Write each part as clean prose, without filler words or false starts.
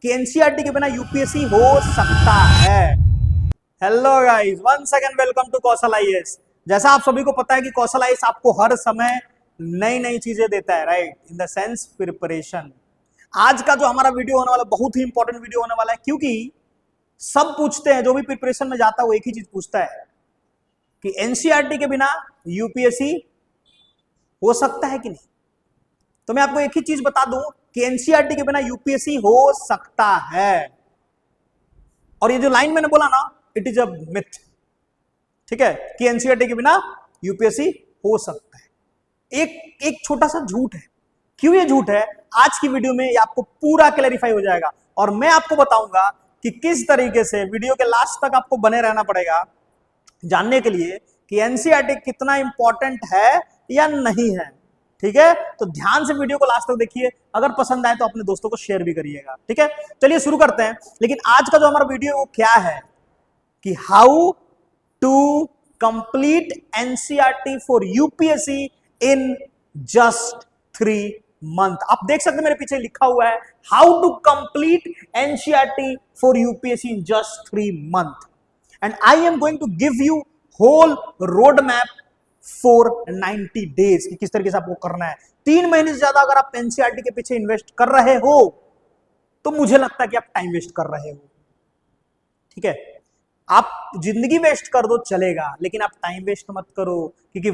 कि एनसीईआरटी के बिना यूपीएससी हो सकता है। Hello guys, once again welcome to Kaushal IAS. जैसा आप सभी को पता है कि कौशल आईएएस आपको हर समय नई नई चीजें देता है, right, in the sense preparation. आज का जो हमारा वीडियो होने वाला बहुत ही इंपॉर्टेंट वीडियो होने वाला है, क्योंकि सब पूछते हैं, जो भी प्रिपरेशन में जाता है वो एक ही चीज पूछता है कि एनसीईआरटी के बिना यूपीएससी हो सकता है कि नहीं। तो मैं आपको एक ही चीज बता दूं कि एनसीईआरटी के बिना यूपीएससी हो सकता है। और ये जो लाइन मैंने बोला ना, इट इज अ मिथ, ठीक है, कि एनसीईआरटी के बिना यूपीएससी हो सकता है। एक छोटा सा झूठ है। क्यों ये झूठ है, आज की वीडियो में ये आपको पूरा क्लैरिफाई हो जाएगा और मैं आपको बताऊंगा कि किस तरीके से। वीडियो के लास्ट तक आपको बने रहना पड़ेगा जानने के लिए कि एनसीईआरटी कितना इंपॉर्टेंट है या नहीं है, ठीक है। तो ध्यान से वीडियो को लास्ट तक देखिए, अगर पसंद आए तो अपने दोस्तों को शेयर भी करिएगा, ठीक है। चलिए शुरू करते हैं। लेकिन आज का जो हमारा वीडियो है वो क्या है कि how to complete NCERT for UPSC in just 3 month. आप देख सकते हैं मेरे पीछे लिखा हुआ है how to complete NCERT for UPSC in just 3 month and I am going to give you whole road map for 90 days कि किस तरीके से आपको करना है। 3 महीने से ज्यादा अगर आप एनसीईआरटी के पीछे इन्वेस्ट कर रहे हो तो मुझे लगता है कि आप टाइम वेस्ट कर रहे हो, ठीक है। आप जिंदगी वेस्ट कर दो चलेगा, लेकिन आप टाइम वेस्ट मत करो, क्योंकि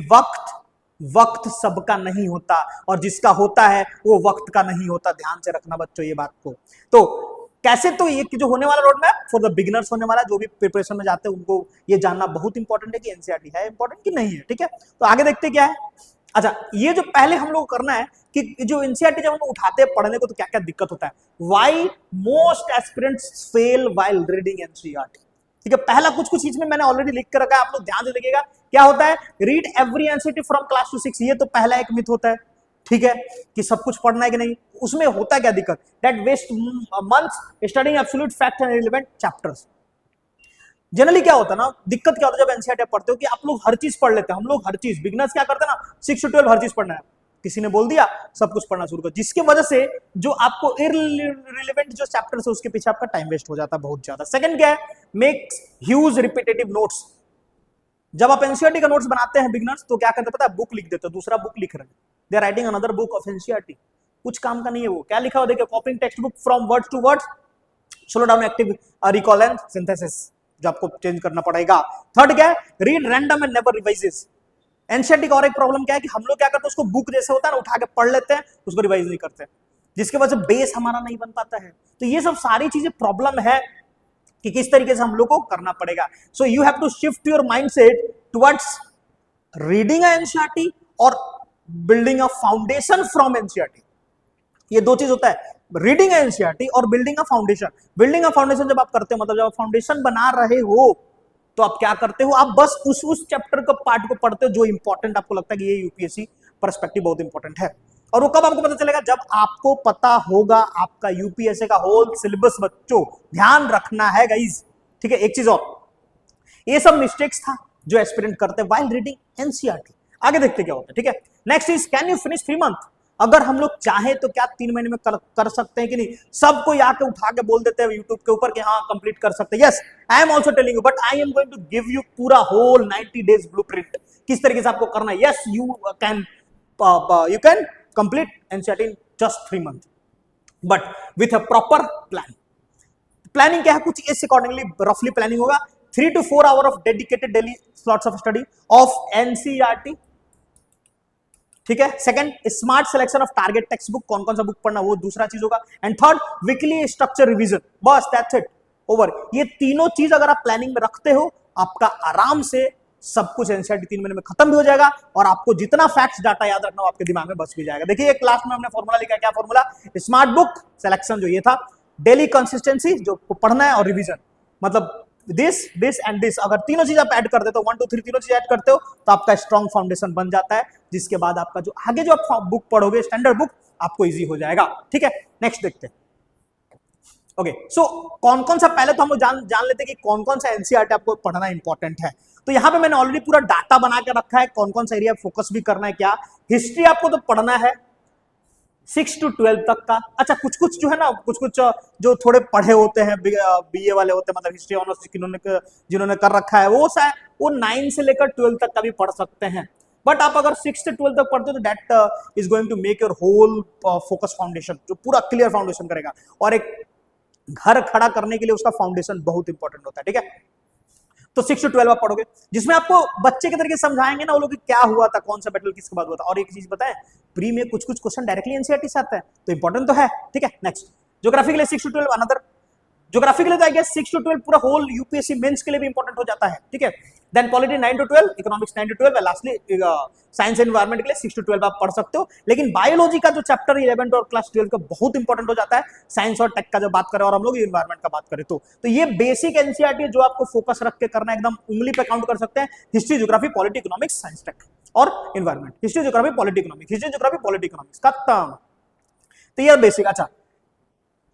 वक्त सबका नहीं होता और जिसका होता है वो वक्त का नहीं होता। ध्यान से रखना बच्चों ये बात को। तो कैसे, तो ये जो होने वाला road map for the beginners होने वाला है, जो भी प्रिपरेशन में जाते हैं उनको ये जानना बहुत इंपॉर्टेंट है कि एनसीईआरटी है इंपॉर्टेंट कि नहीं है, ठीक है। तो आगे देखते क्या है। अच्छा, ये जो पहले हम लोग करना है कि जो एनसीईआरटी जब हम उठाते हैं पढ़ने को तो क्या क्या दिक्कत होता है। Why most aspirants fail while reading NCERT, ठीक है। पहला कुछ चीज में मैंने ऑलरेडी लिख कर रखा है, आप लोग ध्यान से देखिएगा क्या होता है। Read every NCERT from class to 6, ये तो पहला एक मिथ होता है, ठीक है, कि सब कुछ पढ़ना है कि नहीं। उसमें होता है क्या दिक्कत, that waste months studying absolute fact and relevant chapters. Generally क्या होता है ना, दिक्कत क्या होता है जब एनसीईआरटी पढ़ते हो कि आप लोग हर चीज पढ़ लेते हैं। हम लोग हर चीज, बिगनर्स क्या करते हैं ना, 6 to 12 हर चीज पढ़ना है, किसी ने बोल दिया सब कुछ पढ़ना शुरू कर, जिसकी वजह से जो आपको इररिलेवेंट जो चैप्टर्स है उसके पीछे आपका टाइम वेस्ट हो जाता है बहुत ज्यादा। सेकंड क्या है, मेक्स ह्यूज रिपीटेटिव नोट्स। जब आप एनसीईआरटी का नोट्स बनाते हैं बिगनर्स तो क्या करते हैं पता है, बुक लिख देते हैं, दूसरा बुक लिख रहे हैं, they are writing another book of NCERT. कुछ काम का नहीं है वो। क्या लिखा हुआ देखिए, copying text book from word to word, slow down active recall and synthesis, जो आपको चेंज करना पड़ेगा। थर्ड क्या है, read random and never revises. NCERT का और एक प्रॉब्लम क्या है कि हम लोग क्या करते हैं, उसको बुक जैसे होता है ना उठा के पढ़ लेते हैं, उसको रिवाइज नहीं करते, जिसकी वजह से बेस हमारा नहीं बन पाता है। तो ये सब सारी चीजें प्रॉब्लम है कि किस तरीके से हम लोग को करना पड़ेगा। So you have to shift your mindset towards reading NCERT और building a foundation from NCERT. ये दो चीज होता है, रीडिंग एनसीईआरटी और building a foundation. Building a foundation जब आप करते हो, मतलब जब आप फाउंडेशन बना रहे हो तो आप क्या करते हो, आप बस उस चैप्टर का पार्ट को पढ़ते हो जो इंपॉर्टेंट आपको लगता है कि ये यूपीएससी पर्सपेक्टिव बहुत इंपॉर्टेंट है। और वो कब आपको पता चलेगा, जब आपको पता होगा आपका यूपीएससी का होल सिलेबस। बच्चों ध्यान रखना है गाइस, ठीक है। एक चीज और, ये सब मिस्टेक्स था जो एस्पिरेंट करते हैं व्हाइल रीडिंग एनसीईआरटी। आगे देखते क्या होता है, ठीक है। Next is, can you finish 3 month. अगर हम लोग चाहें तो क्या 3 महीने में कर सकते हैं कि नहीं। सबको आके उठा के बोल देते हैं यूट्यूब के ऊपर कि हाँ कंप्लीट कर सकते हैं। Yes, I am also telling you, but I am going to give you पूरा होल 90 डेज ब्लूप्रिंट, किस तरीके से आपको करना है। Yes, you can complete NCERT in just 3 month, but with a proper plan. Planning क्या है, कुछ इस अकॉर्डिंगली रफली प्लानिंग होगा। 3 to 4 hour of dedicated daily slots of study of NCERT, ठीक है। Second, smart selection of target text book, कौन कौन सा बुक पढ़ना वो दूसरा चीज होगा। And third, weekly structure revision, बस दैट्स इट, ओवर। ये तीनों चीज अगर आप प्लानिंग में रखते हो, आपका आराम से सब कुछ एनसीईआरटी 3 महीने में खत्म भी हो जाएगा और आपको जितना फैक्ट्स डाटा याद रखना हो आपके दिमाग में बस भी जाएगा। देखिए एक लास्ट में हमने फॉर्मूला लिखा, क्या फॉर्मूला, स्मार्ट बुक सिलेक्शन जो ये था, डेली कंसिस्टेंसी जो पढ़ना है, और रिवीजन, मतलब दिस एंड दिस। अगर तीनों चीज आप ऐड करते हो, 1 2 3 तीनों चीज ऐड करते हो तो आपका स्ट्रॉन्ग फाउंडेशन बन जाता है, जिसके बाद आपका जो आगे जो आप बुक पढ़ोगे स्टैंडर्ड बुक, आपको इजी हो जाएगा, ठीक है। नेक्स्ट देखते हैं। ओके, सो कौन कौन सा, पहले तो हम लोग जान लेते हैं कि कौन कौन सा एनसीईआरटी आपको पढ़ना इंपॉर्टेंट है। तो यहाँ पे मैंने ऑलरेडी पूरा डाटा बना के रखा है, कौन कौन सा एरिया फोकस भी करना है। क्या, हिस्ट्री आपको तो पढ़ना है, 6 to 12 तक का। अच्छा कुछ कुछ जो है ना, कुछ कुछ जो थोड़े पढ़े होते हैं, बीए वाले होते हैं, मतलब हिस्ट्री ऑनर्स जिन्होंने कर रखा है, वो शायद वो 9 से लेकर 12 तक का भी पढ़ सकते हैं। बट आप अगर 6 से 12 तक पढ़ते हो तो that is going to make your whole focus foundation, जो पूरा क्लियर फाउंडेशन करेगा। और एक घर खड़ा करने के लिए उसका फाउंडेशन बहुत इंपॉर्टेंट होता है, ठीक है। तो 6 to 12 आप पढ़ोगे, जिसमें आपको बच्चे के तरीके समझाएंगे ना वो लोग, क्या हुआ था, कौन सा बैटल किसके बाद हुआ था। और एक चीज बताएं, प्री में कुछ कुछ क्वेश्चन डायरेक्टली एनसीईआरटी से आता है, तो इंपॉर्टेंट तो है, ठीक है। नेक्स्ट, ज्योग्राफी के लिए 6 to 12 अनदर, ज्योग्राफी के लिए तो आई गेस 6 to 12 पूरा होल यूपीएससी मेंस के लिए भी इंपॉर्टेंट हो जाता है, ठीक है। Then polity 9 to 12, economics 9 to 12, lastly science and environment के लिए 6 to 12 आप पढ़ सकते हो। लेकिन बायोलॉजी का जो चैप्टर 11 और क्लास 12 का बहुत इंपॉर्टेंट हो जाता है, साइंस और टेक का जो बात करें, और हम लोग एनवायरमेंट का बात करें तो ये बेसिक एनसीईआरटी जो आपको फोकस रख के करना, एकदम उंगली पे काउंट कर सकते हैं। History, geography, polity, economics, science, tech और environment. History, geography, polity, economics, history, geography, polity, economics, खत्म। तो ये बेसिक। अच्छा,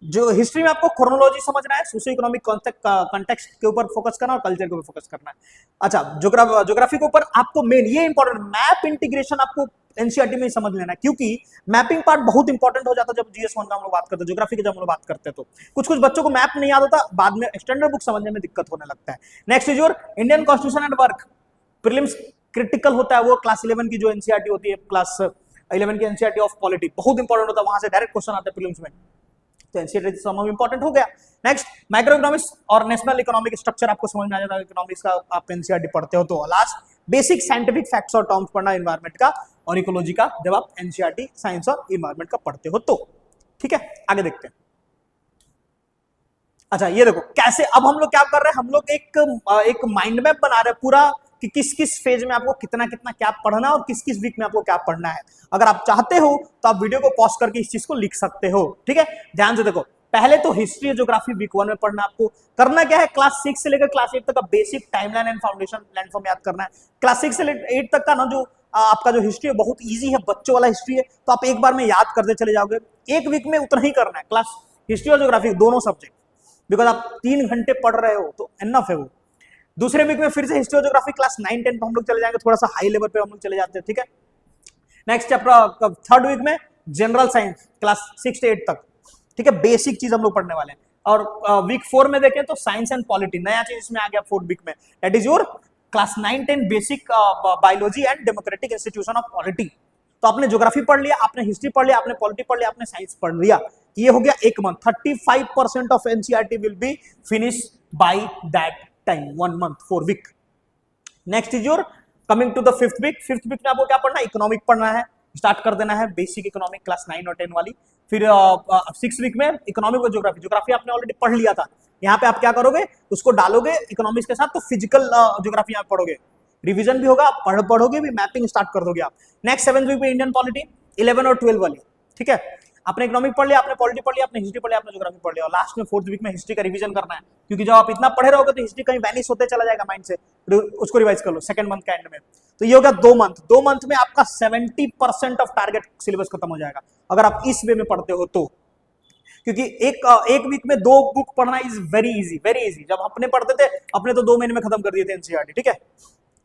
जो हिस्ट्री में आपको क्रोनोलॉजी समझना है, सोशियो इकोनॉमिक कॉन्टेक्स्ट के ऊपर फोकस करना और कल्चर के ऊपर फोकस करना है। अच्छा, ज्योग्राफी के ऊपर आपको मेन ये इंपॉर्टेंट मैप इंटीग्रेशन आपको एनसीईआरटी में ही समझ लेना है, क्योंकि मैपिंग पार्ट बहुत इंपॉर्टेंट हो जाता है जब जीएस 1 का हम लोग बात करते हैं। ज्योग्राफी की जब हम लोग बात करते हैं तो कुछ कुछ बच्चों को मैप नहीं याद होता, बाद में स्टैंडर्ड बुक समझने में दिक्कत होने लगता है। Next is your Indian constitution and work, prelims critical होता है वो, क्लास 11 की जो एनसीईआरटी होती है, क्लास 11 की एनसीईआरटी ऑफ पॉलिटी बहुत इंपॉर्टेंट होता है, वहां से डायरेक्ट क्वेश्चन आता है प्रीलिम्स में, तो एनसीईआरटी सम इंपॉर्टेंट हो गया। नेक्स्ट, माइक्रो इकोनॉमिक्स और नेशनल इकोनॉमिक स्ट्रक्चर आपको समझ में आ जाता है, इकोनॉमिक्स का आप एनसीईआरटी पढ़ते हो तो। लास्ट, बेसिक साइंटिफिक फैक्ट्स और टर्म्स पढ़ना एनवायरमेंट का और इकोलॉजी का, जब आप एनसीईआरटी साइंस और एनवायरमेंट का पढ़ते हो तो, ठीक है। आगे देखते हैं। अच्छा, ये देखो कैसे अब हम लोग क्या कर रहे हैं, हम लोग एक माइंड मैप बना रहे हैं पूरा, कि किस किस फेज में आपको कितना कितना क्या पढ़ना है और किस किस वीक में आपको क्या पढ़ना है। अगर आप चाहते हो तो आप वीडियो को पॉज करके इस चीज को लिख सकते हो, ठीक है। ध्यान से देखो, पहले तो हिस्ट्री ज्योग्राफी वीक 1 में पढ़ना। आपको करना क्या है, क्लास 6 से लेकर क्लास 8 तक का basic timeline and foundation landform याद करना है। क्लास 6 से 8 तक का ना जो आपका जो हिस्ट्री है बहुत इजी है, बच्चों वाला हिस्ट्री है, तो आप एक बार में याद करते चले जाओगे। एक वीक में उतना ही करना है, क्लास हिस्ट्री और ज्योग्राफी दोनों सब्जेक्ट, बिकॉज आप 3 घंटे पढ़ रहे हो तो एनफ है वो। दूसरे वीक में फिर से हिस्ट्री और ज्योग्राफी क्लास 9 10 पे हम लोग चले जाएंगे, थोड़ा सा हाई लेवल पे हम लोग चले जाते हैं, ठीक है। नेक्स्ट चैप्टर थर्ड वीक में जनरल साइंस क्लास 6 से 8 तक, ठीक है, बेसिक चीज हम लोग पढ़ने वाले हैं। और वीक 4 में देखें तो साइंस एंड पॉलिटी नया चीज इसमें आ गया 4th वीक में, that is your class 9 10 basic biology and democratic institution of polity. तो आपने ज्योग्राफी पढ़ लिया, आपने हिस्ट्री पढ़ लिया, आपने पॉलिटी पढ़ लिया, आपने साइंस पढ़ लिया, ये हो गया एक month. 35% of NCERT will be finish by that time, 1 month 4 week. Next is your coming to the 5th week. 5th week में आपको क्या पढ़ना है, इकोनॉमिक पढ़ना है, स्टार्ट कर देना है बेसिक इकोनॉमिक क्लास 9 और 10 वाली। फिर 6th वीक में इकोनॉमिक और ज्योग्राफी, ज्योग्राफी आपने ऑलरेडी पढ़ लिया था, यहाँ पे आप क्या करोगे, उसको डालोगे इकोनॉमिक्स के साथ, तो फिजिकल ज्योग्राफी आप पढ़ोगे, रिवीजन भी होगा, आप पढ़ोगे भी, मैपिंग स्टार्ट कर दोगे आप। नेक्स्ट 7th वीक में इंडियन पॉलिटी 11 और 12 वाली, ठीक है। आपने इकोनॉमिक पढ़ लिया, आपने पॉलिटी पढ़ लिया, आपने हिस्ट्री पढ़ लिया, आपने ज्योग्राफी पढ़ लिया, और लास्ट में 4th वीक में हिस्ट्री का रिवीजन करना है, क्योंकि जब आप इतना पढ़े रहोगे तो हिस्ट्री कहीं वैनिश होते चला जाएगा माइंड से, उसको रिवाइज कर लो सेकंड मंथ के एंड में। तो ये हो गया 2 मंथ। 2 मंथ में आपका 70% ऑफ टारगेट सिलेबस खत्म हो जाएगा, अगर आप इस वे में पढ़ते हो तो। क्योंकि एक वीक में 2 बुक पढ़ना is very easy, very easy. जब अपने पढ़ते थे, अपने तो 2 महीने में खत्म कर दिए थे एनसीईआरटी, ठीक है।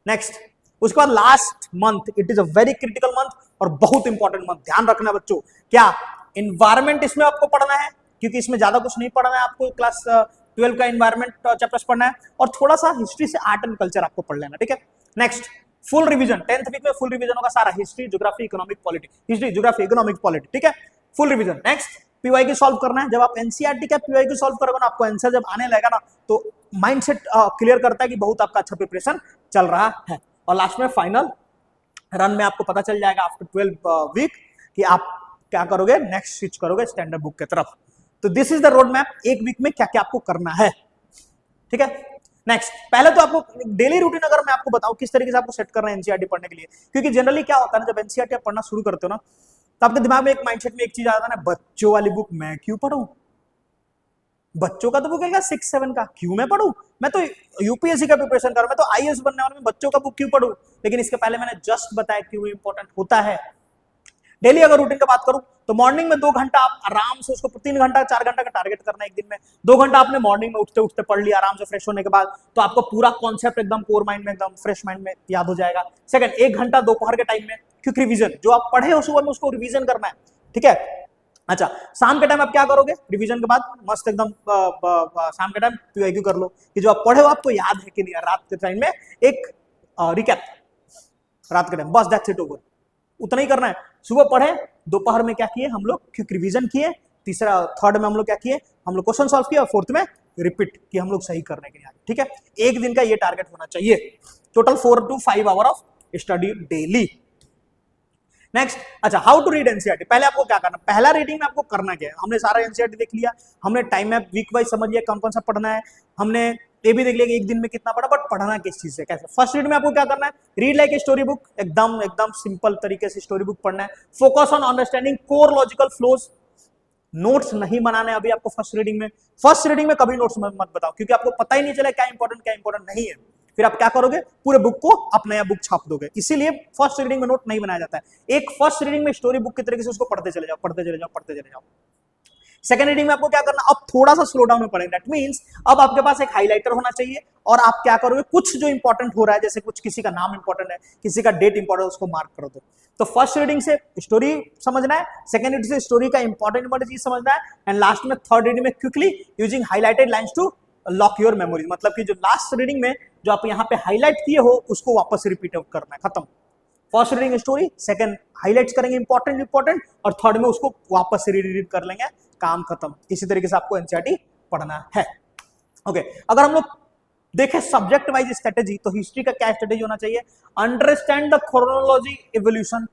नेक्स्ट, उसके बाद last month, it is a very critical month और बहुत इंपॉर्टेंट मंथ, ध्यान रखना बच्चों। क्या एनवायरमेंट इसमें आपको पढ़ना है, क्योंकि इसमें ज्यादा कुछ नहीं पढ़ना है आपको, क्लास 12 का एनवायरमेंट चैप्टर्स पढ़ना है, और थोड़ा सा हिस्ट्री से आर्ट एंड कल्चर आपको पढ़ लेना, ठीक है। Next, full revision 10th week में फुल रिवीजन होगा सारा, history geography economic polity, history geography economic polity, ठीक है, full revision. Next, PYQ solve करना है। जब आप एनसीईआरटी का पीवाईक्यू सॉल्व करोगे ना, आपको आंसर जब आने लगेगा ना, तो माइंडसेट क्लियर करता है कि बहुत आपका अच्छा प्रिपरेशन चल रहा है। और लास्ट में फाइनल रन में आपको पता चल जाएगा आफ्टर 12 वीक कि आप क्या करोगे, नेक्स्ट स्विच करोगे स्टैंडर्ड बुक की तरफ। तो this is the road map, एक वीक में क्या क्या आपको करना है, ठीक है। नेक्स्ट, पहले तो आपको डेली रूटीन अगर मैं आपको बताऊं किस तरीके से आपको सेट करना है एनसीईआरटी पढ़ने के लिए, क्योंकि जनरली क्या होता है ना, जब एनसीईआरटी आप पढ़ना शुरू करते हो ना, तो आपके दिमाग में एक माइंडसेट में एक चीज आता है ना, बच्चों वाली बुक मैं क्यों पढ़ूं, बच्चों का तो बुक है 6 7 का, क्यों मैं पढ़ूं, मैं तो यूपीएससी का प्रिपरेशन कर रहा हूं, मैं तो आईएएस बनने वाला, मैं बच्चों का बुक क्यों पढ़ूं। लेकिन इसके पहले मैंने जस्ट बताया क्यों इंपॉर्टेंट होता है। डेली अगर रूटीन की बात करूं तो मॉर्निंग में 2 घंटा आप आराम से, उसको 3 घंटा 4 घंटा का टारगेट करना है एक दिन में। 2 घंटा आपने मॉर्निंग में उठते उठते पढ़ लिया आराम से फ्रेश होने के बाद, तो आपको पूरा कॉन्सेप्ट एकदम कोर माइंड में, एकदम फ्रेश माइंड में याद हो जाएगा। सेकंड, 1 घंटा दोपहर के टाइम में क्विक रिवीजन, जो आप पढ़े हो सुबह में उसको रिवीजन करना है, ठीक है। अच्छा, शाम के टाइम आप क्या करोगे, रिवीजन के बाद मस्त एकदम शाम के टाइम पीवाईक्यू कर लो कि जो आप पढ़े हो आपको याद है कि नहीं, रात के टाइम में एक रिकैप रात के टाइम, बस दैट्स इट, ओवर, उतना ही करना है। सुबह पढ़े, दोपहर में क्या किए हम लोग, क्विक रिवीजन किए, तीसरा थर्ड में हम लोग क्या किए, हम लोग क्वेश्चन सॉल्व किया, और फोर्थ में रिपीट कि हम लोग सही करने के लिए आगे, ठीक है। एक दिन का ये टारगेट होना चाहिए, total 4 to 5 hour of study daily. Next, अच्छा, हाउ टू रीड एनसीईआरटी। पहले आपको क्या करना, पहला रीडिंग में आपको करना क्या है, हमने सारा एनसीईआरटी देख लिया, हमने टाइम मैप वीक वाइज समझ लिया कौन कौन सा पढ़ना है, हमने ये भी देख लिया कि एक दिन में कितना पढ़ा, बट पढ़ना किस चीज से, कैसे। फर्स्ट रीड में आपको क्या करना है, read like a story book, एकदम एकदम सिंपल तरीके से स्टोरी बुक पढ़ना है। Focus on understanding core logical flows, notes नहीं बनाने अभी आपको फर्स्ट रीडिंग में। फर्स्ट रीडिंग में कभी नोट्स मत बताओ, क्योंकि आपको पता ही नहीं चला क्या इंपॉर्टेंट नहीं है, फिर आप क्या करोगे, पूरे बुक को आप नया बुक छाप दोगे। इसीलिए फर्स्ट रीडिंग में नोट नहीं बनाया जाता है, एक फर्स्ट रीडिंग में स्टोरी बुक की तरीके से उसको पढ़ते चले जाओ। सेकंड रीडिंग में आपको क्या करना, अब थोड़ा सा स्लो डाउन में पढ़ेंगे, दैट मींस अब आपके पास एक हाइलाइटर होना चाहिए, और आप क्या करोगे, कुछ जो इंपॉर्टेंट हो रहा है, जैसे कुछ किसी का नाम इंपॉर्टेंट है, किसी का डेट इंपॉर्टेंट है, उसको मार्क कर दो। तो फर्स्ट रीडिंग से स्टोरी समझना है, सेकंड रीडिंग से स्टोरी का इंपॉर्टेंट चीज समझना है, एंड लास्ट में थर्ड रीडिंग में quickly using highlighted lines to lock your memory, मतलब कि जो लास्ट रीडिंग में जो आप यहाँ पे हाईलाइट किए हो उसको वापस रिपीट करना है, खत्म। First reading story, second highlights करेंगे इंपॉर्टेंट, और थर्ड में उसको वापस से रीड कर लेंगे, काम खत्म। इसी तरीके से आपको एनसीईआरटी पढ़ना है। ओके, अगर हम लोग देखें सब्जेक्ट वाइज स्ट्रेटेजी, तो हिस्ट्री का क्या स्ट्रेटेजी होना चाहिए, अंडरस्टैंड द क्रोनोलॉजी इवोल्यूशन,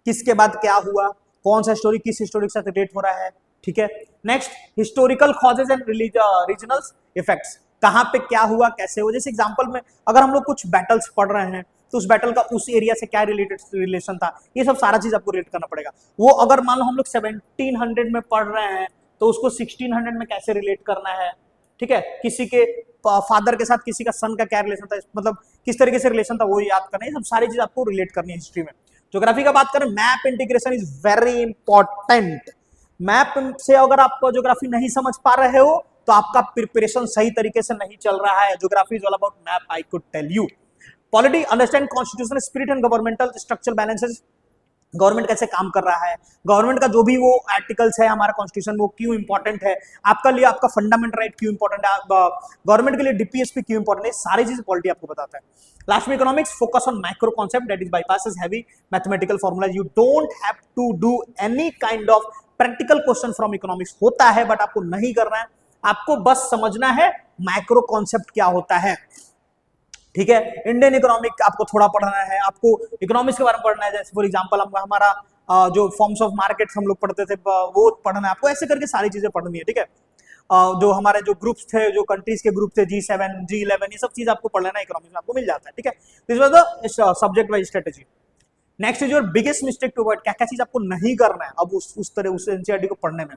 किसके बाद क्या हुआ, कौन सा स्टोरी किस स्टोरी के साथ रिलेट हो रहा है, ठीक है। Next, historical causes and regional effects, कहां पे क्या हुआ, कैसे हुआ। जैसे एग्जांपल में अगर हम लोग कुछ बैटल्स पढ़ रहे हैं, तो उस बैटल का उस एरिया से क्या रिलेशन था, ये सब सारा चीज आपको रिलेट करना पड़ेगा। वो अगर मान लो हम लोग 1700 में पढ़ रहे हैं, तो उसको 1600 में कैसे रिलेट करना है, ठीक है। किसी के फादर के साथ किसी का सन का क्या रिलेशन था, मतलब किस तरीके से रिलेशन था, वो याद करना है। सब सारी चीज आपको रिलेट करनी है हिस्ट्री में। ज्योग्राफी का बात करें, map integration is very important. Map से अगर आप ज्योग्राफी नहीं समझ पा रहे हो, तो आपका प्रिपरेशन सही तरीके से नहीं चल रहा है। Geography is all about map, I could tell you. Polity, understand constitutional spirit and governmental structure balances, government कैसे काम कर रहा है, गवर्नमेंट का जो भी वो आर्टिकल्स है हमारा कॉन्स्टिट्यूशन, वो क्यों इंपॉर्टेंट है आपका लिए, आपका फंडामेंटल राइट क्यों इंपॉर्टेंट है, गवर्नमेंट के लिए डीपीएसपी क्यों इंपॉर्टेंट है, सारी चीज पॉलिटी आपको बताता है। लास्ट में economics, focus on micro concept that is bypasses heavy mathematical formula. You don't have to do any kind of practical question from economics, होता है बट आपको नहीं करना है, आपको बस समझना है माइक्रो कॉन्सेप्ट क्या होता है, ठीक है। इंडियन इकोनॉमिक आपको थोड़ा पढ़ना है, आपको इकोनॉमिक्स के बारे में पढ़ना है, जैसे फॉर एग्जांपल हमारा जो फॉर्म्स ऑफ मार्केट हम लोग पढ़ते थे वो पढ़ना है आपको, ऐसे करके सारी चीजें पढ़नी है, ठीक है। जो हमारे जो ग्रुप्स थे, जो कंट्रीज के ग्रुप थे, G7 G11, ये सब चीज आपको पढ़ लेना, इकोनॉमिक्स में आपको मिल जाता है, ठीक है। This was the subject wise strategy. Next is your biggest mistake to avoid, क्या क्या चीज आपको नहीं करना है अब उस तरह उस एनसीईआरटी को पढ़ने में।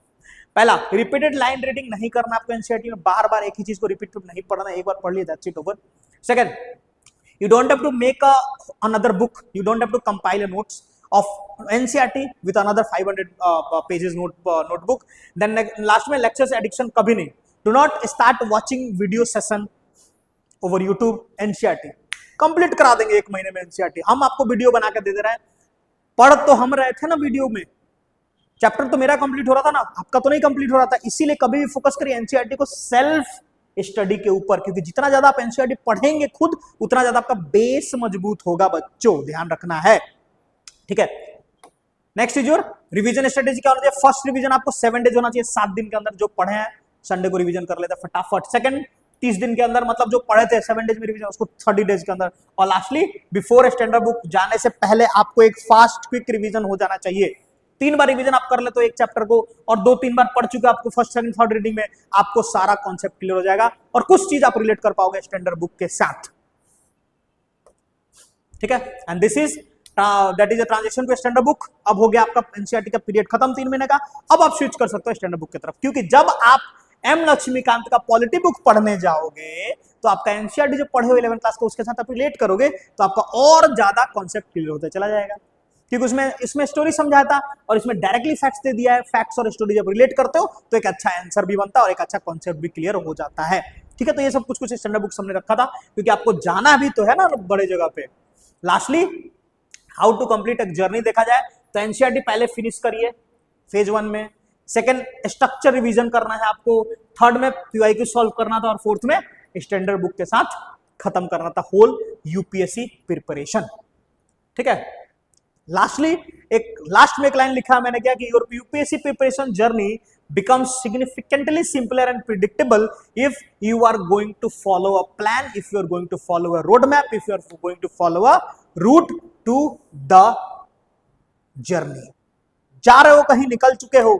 पहला, रिपीटेड लाइन रीडिंग नहीं करना आपको एनसीईआरटी में, बार बार एक ही चीज को रिपीट नहीं पढ़ना, एक बार पढ़ लिया that's it, over. Second, you don't have to make another book, you don't have to compile a notes of NCERT with another 500 pages notebook. Then last में lectures addiction कभी नहीं, do not start watching video session over YouTube। NCERT complete करा देंगे एक महीने में NCERT, हम आपको वीडियो बना के दे रहे हैं, पढ़ तो हम रहे थे ना वीडियो में, चैप्टर तो मेरा कंप्लीट हो रहा था ना, आपका तो नहीं कंप्लीट हो रहा था। इसीलिए कभी भी फोकस करिए एनसीईआरटी को सेल्फ स्टडी के ऊपर, क्योंकि जितना ज्यादा आप एनसीईआरटी पढ़ेंगे खुद, उतना ज्यादा आपका बेस मजबूत होगा बच्चों, ध्यान रखना है, ठीक है। Next is your revision strategy, क्या होना चाहिए, फर्स्ट रिवीजन आपको 7 डेज होना चाहिए, 7 दिन के अंदर जो पढ़े हैं संडे को रिवीजन कर लेते हैं फटाफट। सेकंड, 30 दिन के अंदर, मतलब जो पढ़े थे 7 डेज में रिवीजन, उसको 30 डेज के अंदर। और लास्टली, बिफोर स्टैंडर्ड बुक जाने से पहले आपको एक फास्ट क्विक रिवीजन हो जाना चाहिए। 3 बार रिवीजन आप कर ले तो एक चैप्टर को, और 2-3 बार पढ़ चुके आपको फर्स्ट सेकंड थर्ड रीडिंग में, आपको सारा कॉन्सेप्ट क्लियर हो जाएगा, और कुछ चीज आप रिलेट कर पाओगे स्टैंडर्ड बुक के साथ, ठीक है। And this is that is a transition to standard book. अब हो गया आपका एनसीईआरटी का पीरियड खत्म 3 महीने का, अब आप स्विच कर सकते हो स्टैंडर्ड बुक की तरफ, क्योंकि जब आप एम लक्ष्मीकांत का पॉलिटी बुक पढ़ने जाओगे, तो आपका एनसीईआरटी जो पढ़े हो 11th क्लास का, उसके साथ आप रिलेट करोगे, तो आपका और ज्यादा कॉन्सेप्ट क्लियर होता चला जाएगा, क्योंकि इसमें स्टोरी समझाया था, और इसमें डायरेक्टली फैक्ट्स दे दिया है। फैक्ट्स और स्टोरी जब रिलेट करते हो, तो एक अच्छा आंसर भी बनता है, और एक अच्छा कॉन्सेप्ट भी क्लियर हो जाता है, ठीक है। तो ये सब कुछ स्टैंडर्ड बुक हमने रखा था, क्योंकि आपको जाना भी तो है ना बड़े जगह पे। लास्टली, हाउ टू कंप्लीट एक जर्नी देखा जाए, तो एनसीईआरटी पहले फिनिश करिए, फेज 1 में, सेकंड स्ट्रक्चर रिवीजन करना है आपको, थर्ड में पीवाईक्यू सॉल्व करना था और फोर्थ में स्टैंडर्ड बुक के साथ खत्म करना था होल यूपीएससी प्रिपरेशन। ठीक है, लास्टली एक लास्ट में एक लाइन लिखा मैंने क्या कि your UPSC preparation journey becomes significantly simpler and predictable if you are going to follow a plan, if you are going to follow a roadmap, if you are going to follow a route to the journey। जा रहे हो कहीं, निकल चुके हो,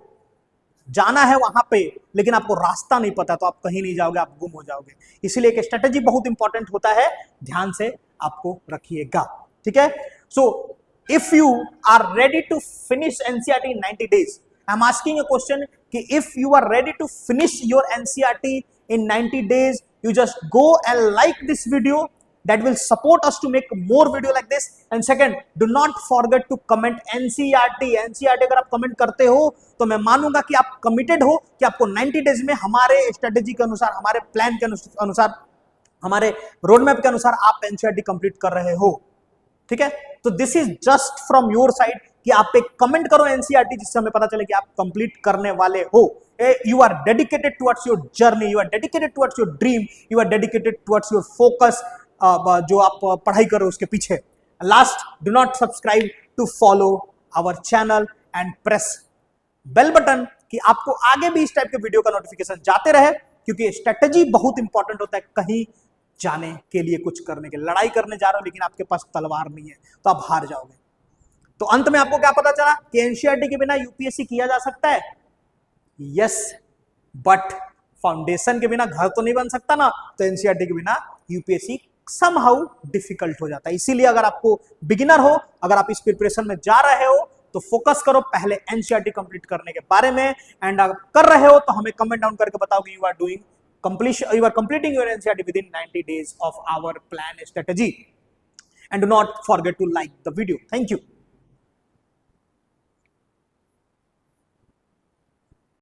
जाना है वहां पे, लेकिन आपको रास्ता नहीं पता तो आप कहीं नहीं जाओगे, आप गुम हो जाओगे। इसीलिए एक स्ट्रेटेजी बहुत इंपॉर्टेंट होता है, ध्यान से आपको रखिएगा। ठीक है, so if you are ready to finish NCERT in 90 days, I am asking a question कि if you are ready to finish your NCERT in 90 days, you just go and like this video, that will support us to make more video like this। and second, do not forget to comment NCERT। अगर आप comment करते हो तो मैं मानूंगा कि आप committed हो, कि आपको 90 days में हमारे स्ट्रेटेजी के अनुसार, हमारे प्लान के अनुसार, हमारे रोड मैप के अनुसार आप एनसीईआरटी कंप्लीट कर रहे हो। ठीक है, तो this is just from your side कि आप एक कमेंट करो एनसीईआरटी, जिससे हमें पता चले कि आप कंप्लीट करने वाले हो। You are dedicated towards your journey, you are dedicated towards your dream, you are dedicated towards your focus, जो आप पढ़ाई करो उसके पीछे। Last, do not subscribe to follow our channel and press bell button कि आपको आगे भी इस टाइप के वीडियो का नोटिफिकेशन जाते रहे, क्योंकि स्ट्रेटेजी बहुत इंपॉर्टेंट होता है। कहीं जाने के लिए, कुछ करने के लिए, लड़ाई करने जा रहे हो लेकिन आपके पास तलवार नहीं है तो आप हार जाओगे। तो अंत में आपको क्या पता चला कि एनसीईआरटी के बिना यूपीएससी किया जा सकता है? यस, बट फाउंडेशन के बिना घर तो नहीं बन सकता ना, तो एनसीईआरटी के बिना यूपीएससी समहाउ डिफिकल्ट हो जाता है। इसीलिए अगर आपको बिगिनर हो, अगर आप इस प्रिपरेशन में जा रहे हो तो फोकस करो पहले एनसीईआरटी कंप्लीट करने के बारे में। एंड अगर कर रहे हो तो हमें कमेंट डाउन करके बताओ कि you are completing your NCERT within 90 days of our plan strategy, and do not forget to like the video. Thank you.